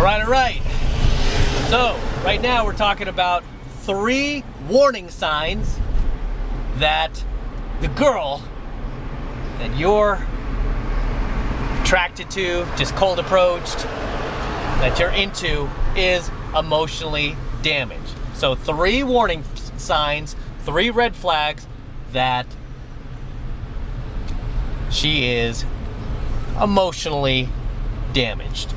All right. So, right now we're talking about 3 warning signs that the girl that you're attracted to, just cold approached, that you're into, is emotionally damaged. So 3 warning signs, 3 red flags that she is emotionally damaged.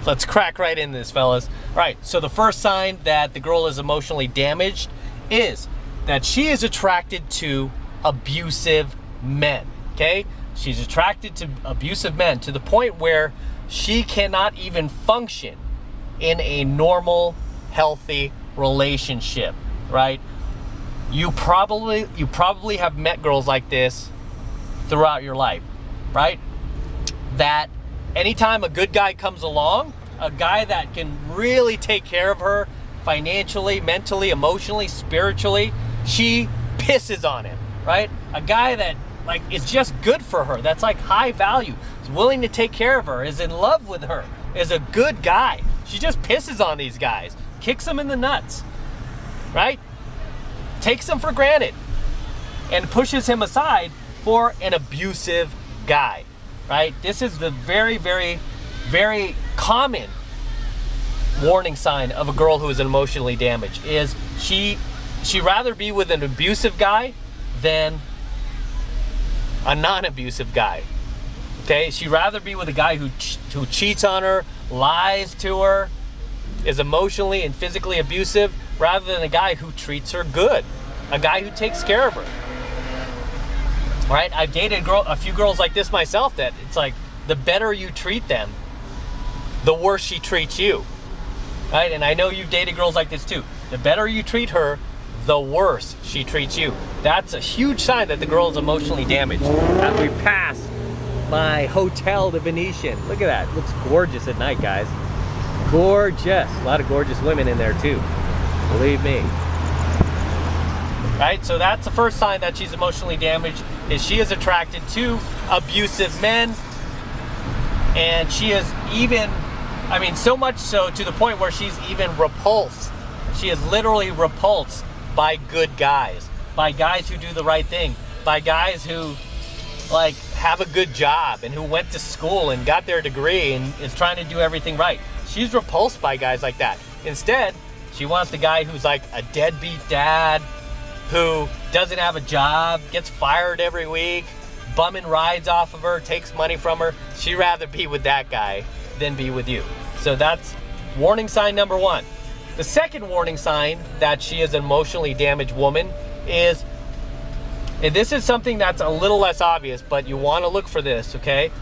Let's crack right into this, fellas. All right, so the first sign that the girl is emotionally damaged is that she is attracted to abusive men, okay? She's attracted to abusive men to the point where she cannot even function in a normal, healthy relationship, right? You probably have met girls like this throughout your life, right? That anytime a good guy comes along, a guy that can really take care of her financially, mentally, emotionally, spiritually, she pisses on him, right? A guy that is just good for her, that's like high value, is willing to take care of her, is in love with her, is a good guy. She just pisses on these guys, kicks them in the nuts, right? Takes them for granted and pushes him aside for an abusive guy, right? This is the very, very, very common warning sign of a girl who is emotionally damaged. Is she'd rather be with an abusive guy than a non-abusive guy. Okay, she'd rather be with a guy who cheats on her, lies to her, is emotionally and physically abusive, rather than a guy who treats her good, a guy who takes care of her. Right? I've dated a few girls like this myself, that it's like the better you treat them, the worse she treats you. Right? And I know you've dated girls like this too. The better you treat her, the worse she treats you. That's a huge sign that the girl is emotionally damaged. As we pass my hotel, the Venetian. Look at that. It looks gorgeous at night, guys. Gorgeous. A lot of gorgeous women in there too. Believe me. Right? So that's the first sign that she's emotionally damaged, is she is attracted to abusive men. And she is even, so much so to the point where she's even repulsed. She is literally repulsed by good guys, by guys who do the right thing, by guys who have a good job and who went to school and got their degree and is trying to do everything right. She's repulsed by guys like that. Instead, she wants the guy who's like a deadbeat dad, who doesn't have a job, gets fired every week, bumming rides off of her, takes money from her. She'd rather be with that guy than be with you. So that's warning sign number 1. The second warning sign that she is an emotionally damaged woman is, and this is something that's a little less obvious, but you want to look for this, okay?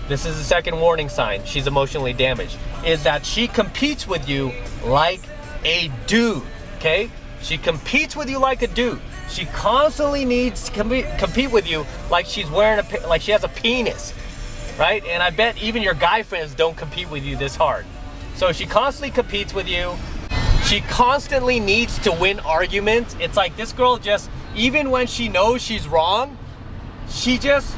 This is the second warning sign she's emotionally damaged, is that she competes with you like a dude, okay? She competes with you like a dude. She constantly needs to compete with you like she's wearing like she has a penis, right? And I bet even your guy friends don't compete with you this hard. So she constantly competes with you. She constantly needs to win arguments. It's like this girl just, even when she knows she's wrong, she just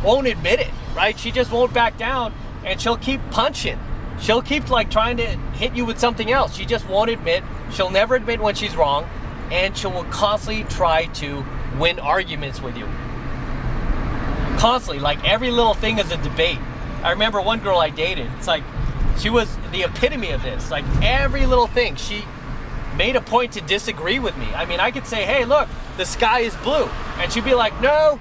won't admit it, right? She just won't back down, and she'll keep punching. She'll keep trying to hit you with something else. She just won't admit. She'll never admit when she's wrong, and she will constantly try to win arguments with you. Constantly, every little thing is a debate. I remember one girl I dated, it's like she was the epitome of this. Every little thing, she made a point to disagree with me. I could say, hey, look, the sky is blue. And she'd be like, no,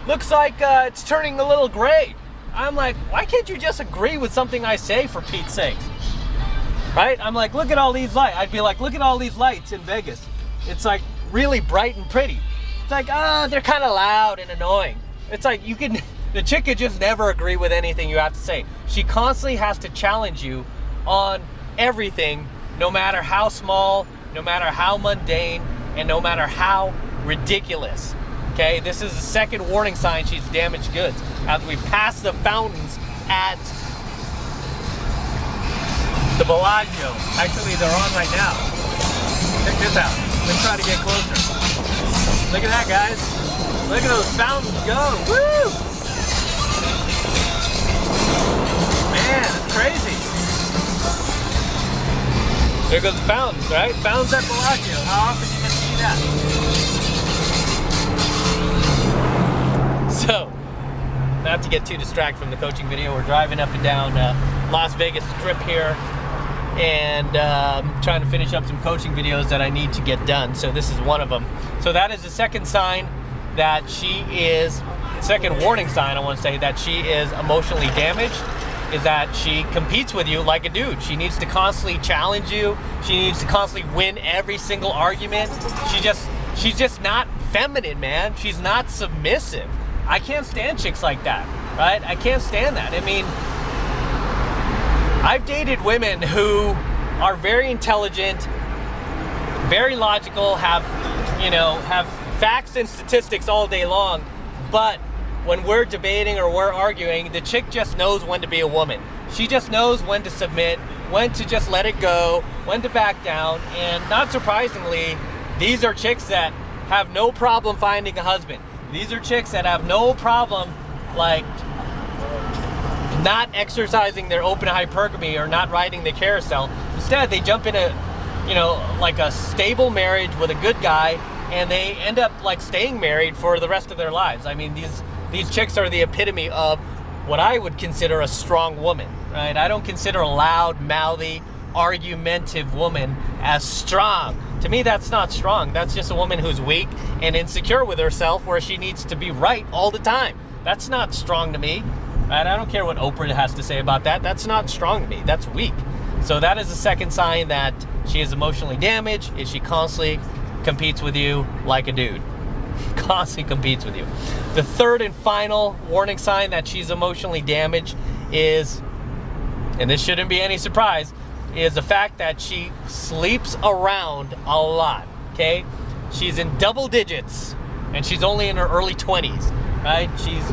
looks like it's turning a little gray. I'm like, why can't you just agree with something I say, for Pete's sakes? Right? I'm like, look at all these lights. I'd be like, look at all these lights in Vegas. It's really bright and pretty. It's they're kind of loud and annoying. It's the chick could just never agree with anything you have to say. She constantly has to challenge you on everything, no matter how small, no matter how mundane, and no matter how ridiculous. Okay, this is the second warning sign she's damaged goods. As we pass the fountains at the Bellagio. Actually, they're on right now. Check this out. Let's try to get closer. Look at that, guys. Look at those fountains go. Woo! Man, it's crazy. There goes the fountains, right? Fountains at Bellagio. How often do you get to see that? So, not to get too distracted from the coaching video, we're driving up and down Las Vegas Strip here, and trying to finish up some coaching videos that I need to get done. So this is one of them. So that is the second sign that she is, second warning sign I want to say, that she is emotionally damaged, is that she competes with you like a dude. She needs to constantly challenge you. She needs to constantly win every single argument. She's just not feminine, man. She's not submissive. I can't stand chicks like that, right? I can't stand that. I mean, I've dated women who are very intelligent, very logical, have facts and statistics all day long, but when we're debating or we're arguing, the chick just knows when to be a woman. She just knows when to submit, when to just let it go, when to back down. And not surprisingly, these are chicks that have no problem finding a husband. These are chicks that have no problem, like, not exercising their open hypergamy or not riding the carousel. Instead, they jump in like a stable marriage with a good guy, and they end up like staying married for the rest of their lives. I mean, these chicks are the epitome of what I would consider a strong woman, right? I don't consider a loud, mouthy, argumentative woman as strong. To me, that's not strong. That's just a woman who's weak and insecure with herself, where she needs to be right all the time. That's not strong to me, right? I don't care what Oprah has to say about that. That's not strong to me. That's weak. So that is the second sign that she is emotionally damaged, is she constantly competes with you like a dude. Constantly competes with you. The third and final warning sign that she's emotionally damaged is, and this shouldn't be any surprise, is the fact that she sleeps around a lot, okay? She's in double digits, and she's only in her early 20s, right? She's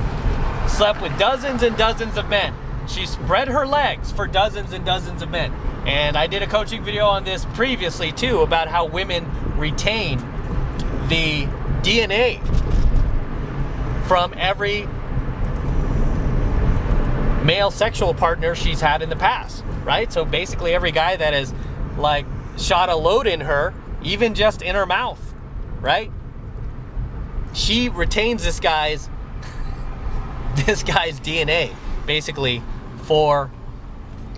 slept with dozens and dozens of men. She spread her legs for dozens and dozens of men. And I did a coaching video on this previously too, about how women retain the DNA from every male sexual partner she's had in the past, right? So basically every guy that has like shot a load in her, even just in her mouth, right? She retains this guy's DNA basically for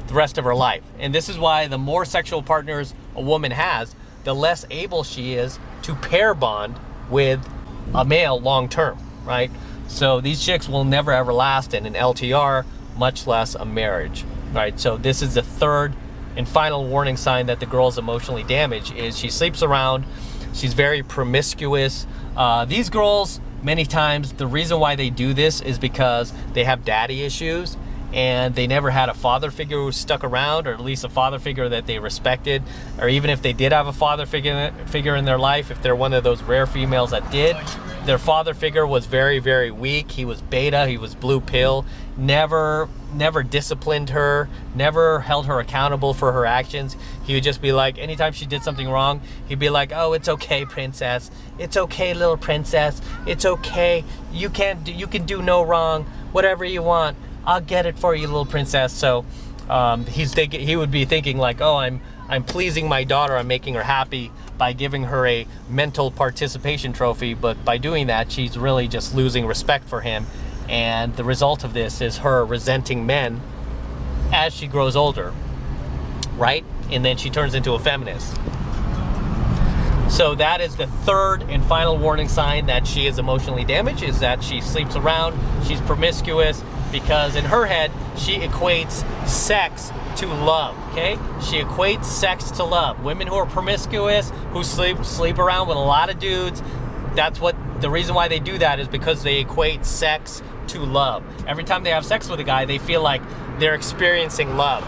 the rest of her life. And this is why the more sexual partners a woman has, the less able she is to pair bond with a male long term, right? So these chicks will never ever last in an LTR, much less a marriage, right? So this is the third and final warning sign that the girl is emotionally damaged, is she sleeps around, she's very promiscuous. These girls, many times, the reason why they do this is because they have daddy issues, and they never had a father figure who stuck around, or at least a father figure that they respected. Or even if they did have a father figure in their life, if they're one of those rare females that did, their father figure was very, very weak. He was beta, he was blue pill, never disciplined her, never held her accountable for her actions. He would just be like, anytime she did something wrong, he'd be like, oh, it's okay, princess. It's okay, little princess. It's okay. You can do no wrong. Whatever you want, I'll get it for you, little princess. So he would be thinking like, oh, I'm pleasing my daughter, I'm making her happy by giving her a mental participation trophy, but by doing that, she's really just losing respect for him. And the result of this is her resenting men as she grows older, right? And then she turns into a feminist. So that is the third and final warning sign that she is emotionally damaged, is that she sleeps around, she's promiscuous, because in her head, she equates sex to love, okay? She equates sex to love. Women who are promiscuous, who sleep around with a lot of dudes, the reason why they do that is because they equate sex to love. Every time they have sex with a guy, they feel like they're experiencing love,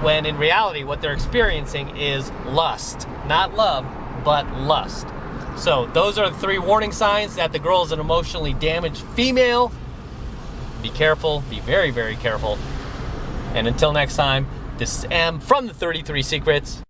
when in reality, what they're experiencing is lust. Not love, but lust. So those are the three warning signs that the girl is an emotionally damaged female. Be careful, be very, very careful. And until next time, this is M from the 33 Secrets.